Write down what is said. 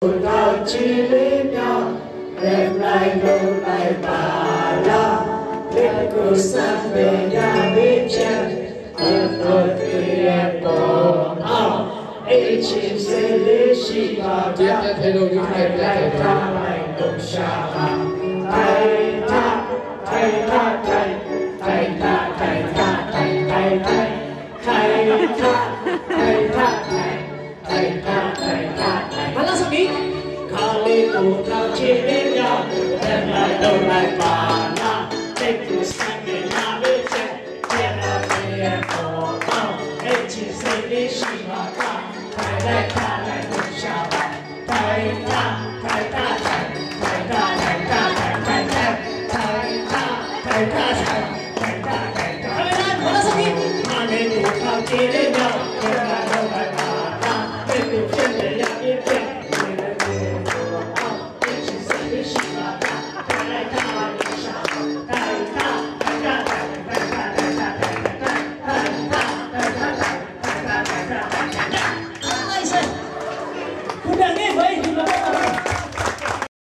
Thao chi lý nhau em lại đâu lại bà la biết cô sang về nhà biết chân em tôi thì em bỏ ấy chỉ sẽ lý sĩ và cha thầy lại ta lại đồng xa thầy ta thầy ta thầy thầy ta thầy ta thầy thầy thầy thầy ta thầy ta thầy ta thầy ta thầy ta thầy Kali tu thao chi đến nhau em lại đâu lại bà na để cứ sang về nhà biết chân em là người em bỏ bao em chỉ sẽ đi sinh hoạt ta thầy lại ta lại không sao thầy